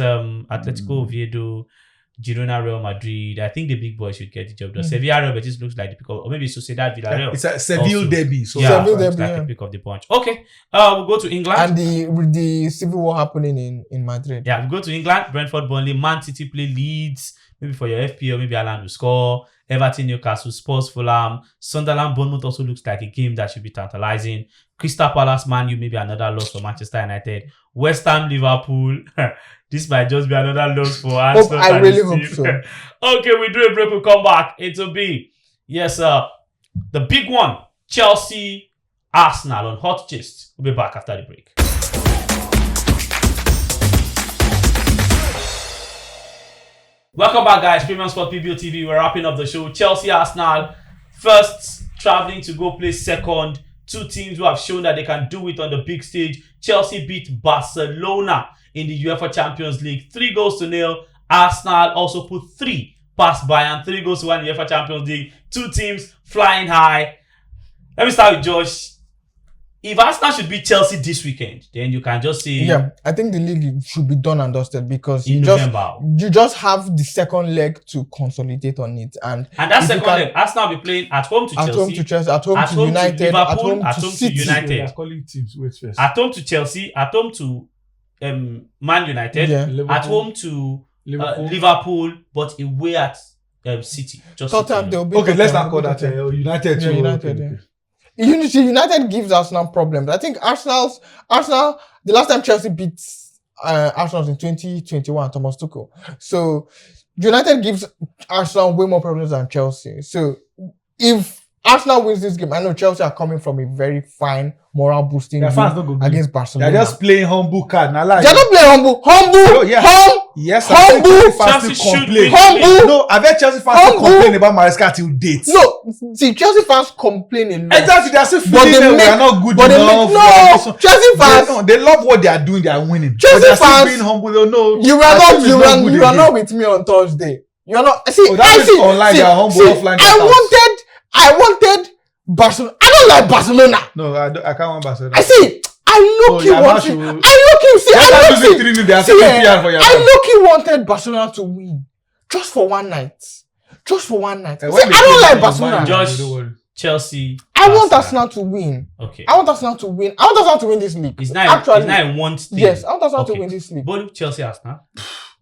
Atletico Oviedo, Girona, Real Madrid. I think the big boys should get the job done. Sevilla, Real Betis looks like the pick of, or maybe Sociedad, Villarreal. It's a Seville Also. derby. So Yeah, Seville it's derby, like yeah. a pick of the bunch. Okay, we'll go to England. And the civil war happening in Madrid. Yeah, we go to England. Brentford, Burnley, Man City play Leeds. Maybe for your FPL, maybe Alan will score. Everton, Newcastle, Spurs, Fulham. Sunderland, Bournemouth also looks like a game that should be tantalizing. Crystal Palace, Man U, maybe another loss for Manchester United. West Ham, Liverpool. This might just be another loss for Arsenal. I really hope so. Okay, we do a break. We'll come back. It'll be, yes, the big one. Chelsea, Arsenal on Hot Gist. We'll be back after the break. Welcome back, guys. Premium Sport PBO TV. We're wrapping up the show. Chelsea, Arsenal, first traveling to go play second. Two teams who have shown that they can do it on the big stage. Chelsea beat Barcelona in the UEFA Champions League 3-0. Arsenal also put 3 past Bayern, 3-1 in the UEFA Champions League. Two teams flying high. Let me start with Josh. If Arsenal should beat Chelsea this weekend, then you can just say... Yeah, I think the league should be done and dusted because in November. you just have the second leg to consolidate on it. And that second leg, Arsenal will be playing at home to Chelsea. At home to Chelsea, at home to United, to Liverpool, at home to City. United. They are calling teams. Wait first. At home to Chelsea, at home to Man United, at home to Liverpool, but away at City. Just Tottenham, they'll be okay, let's not call that United. Yeah, United. Okay. United gives Arsenal problems. I think Arsenal, the last time Chelsea beat Arsenal in 2021, Thomas Tuchel. So United gives Arsenal way more problems than Chelsea. So if Arsenal wins this game, I know Chelsea are coming from a very fine moral boosting win against Barcelona. They're just playing humble card. They're not playing humble. Yes, humble. Chelsea should complain. Humble. No, I bet Chelsea fans complain about Maresca till date. No, see, Chelsea fans complain a lot. Exactly, they're still feeling we are not good enough. Chelsea fans, they love what they are doing. They are winning. Chelsea fans being humble. They know you are not with me on Thursday. You are not. See, online. They are humble offline. I wanted Barcelona. I don't like Barcelona. No, I can't want Barcelona. I low-key wanted Barcelona to win. Just for one night. I don't like Barcelona. Josh, Chelsea. I want Arsenal to win. Okay. I want Arsenal to win this league. It's not a one thing. Yes, I want Arsenal to win this league. Both Chelsea, Arsenal.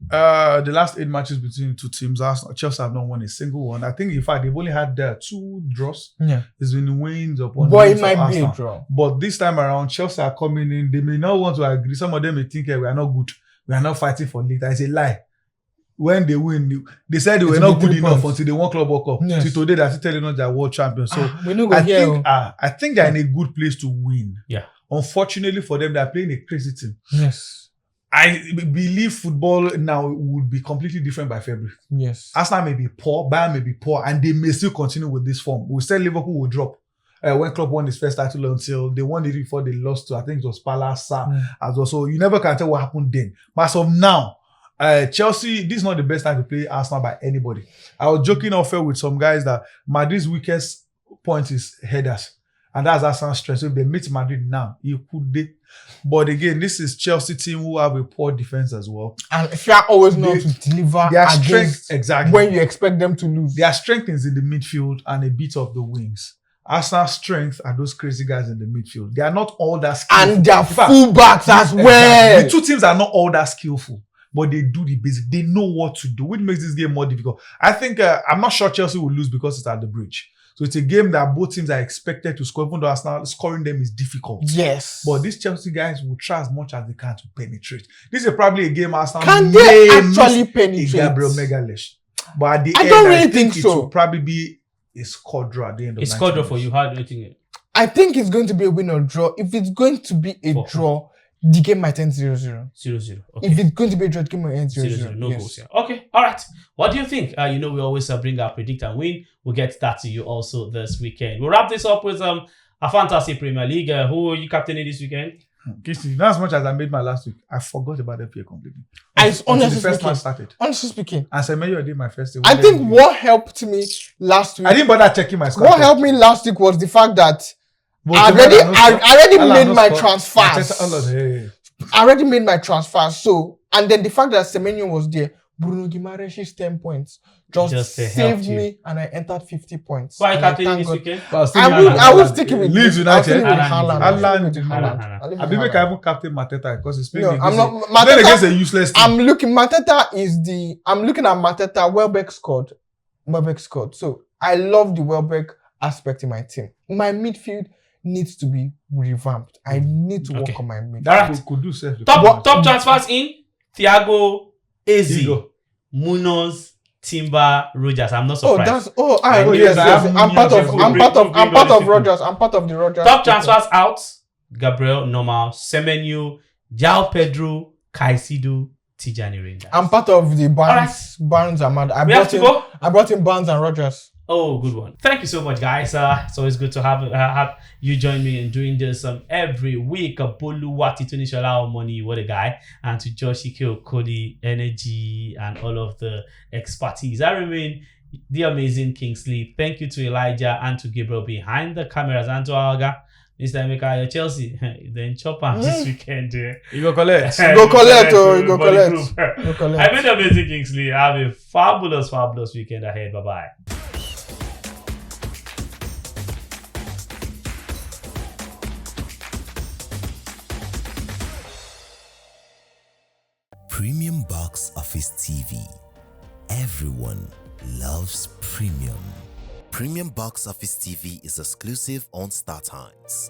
The last 8 matches between two teams, Arsenal, Chelsea have not won a single one. I think, in fact, they've only had 2 draws. Yeah, it's been wins upon. But it might be a draw. But this time around, Chelsea are coming in. They may not want to agree. Some of them may think we are not good. We are not fighting for league. That's a lie. When they win, they said they were not good enough until they won Club World Cup. Yes. Till today, they're still telling us they're world champions. So I think they're in a good place to win. Yeah. Unfortunately for them, they're playing a crazy team. Yes. I believe football now would be completely different by February. Yes. Arsenal may be poor, Bayern may be poor, and they may still continue with this form. We said Liverpool will drop when Klopp won his first title until they won it before they lost to, I think it was Palace as well. So you never can tell what happened then. But as of now, Chelsea, this is not the best time to play Arsenal by anybody. I was joking off air with some guys that Madrid's weakest point is headers. And that's Arsenal's strength. So if they meet Madrid now, you could they. But again, this is Chelsea team who have a poor defense as well. And if you are always not to deliver their strength, exactly when you expect them to lose. Their strength is in the midfield and a bit of the wings. Arsenal's strength are those crazy guys in the midfield. They are not all that skillful. And their fullbacks as well. Exactly. The two teams are not all that skillful, but they do the basic. They know what to do, which makes this game more difficult. I think, I'm not sure Chelsea will lose because it's at the Bridge. So it's a game that both teams are expected to score, even though Arsenal scoring them is difficult. Yes. But these Chelsea guys will try as much as they can to penetrate. This is probably a game Arsenal can they actually penetrate? Gabriel Megalesh. But at the I end, don't really think it so. will probably be a score draw at the end of the night. A score draw for you. How do you think it? I think it's going to be a win or draw. If it's going to be a draw, the game might end 0-0. 0-0. Okay. If it's going to be a draw, the game might end 0-0. No goals here. Okay. All right. What do you think? We always bring our predict and win. We'll get that to you also this weekend. We'll wrap this up with a fantasy Premier League. Who are you captaining this weekend? Not as much as I made my last week. I forgot about FPL completely. Honestly speaking. And Semenyo, I did my first week. I think what helped me last week. I didn't bother checking my score. What helped me last week was the fact that I already made my transfers. I already made my transfers. So, and then the fact that Semenyo was there Bruno Guimaraes' 10 points just Just saved helped you. me, and I entered 50 points. Why And I captain thank this God. weekend? But I will stick with Leeds I'll stick United. with Haaland. Haaland. I'll stick with Haaland. Haaland. I'll leave I with think I Haaland. even captain Mateta because he's playing No, against I'm not. playing against a Mateta, useless team. I'm looking at Mateta. Welbeck scored. So I love the Welbeck aspect in my team. My midfield needs to be revamped. I need to work Okay. on my midfield. That Alright. could do self. Top transfers in Thiago, Eze, Igor. Munoz, Timber, Rogers. I'm not Oh, surprised. yes. I have I'm part of. Munoz. I'm part of Rogers. I'm part of the Rogers. Top transfers out: Gabriel, Normal, Semenyo, João Pedro, Caicedo, Tijani Rangers. I'm part of the Barnes Ahmad. We have to go. I brought in Barnes and Rogers. Oh, good one. Thank you so much, guys. It's always good to have you join me in doing this every week. Boluwati Tunishola Money, what a guy. And to Josh Ike Cody, Energy, and all of the expertise. I remain the amazing Kingsley. Thank you to Elijah and to Gabriel behind the cameras and to our guy, Mr. Emeka, your Chelsea. Then chop up this weekend. You go collect. Go collect. Go Body collect. group. Go collect. I've been amazing Kingsley. Have a fabulous weekend ahead. Bye-bye. Premium Box Office TV. Everyone loves premium. Premium Box Office TV is exclusive on StarTimes.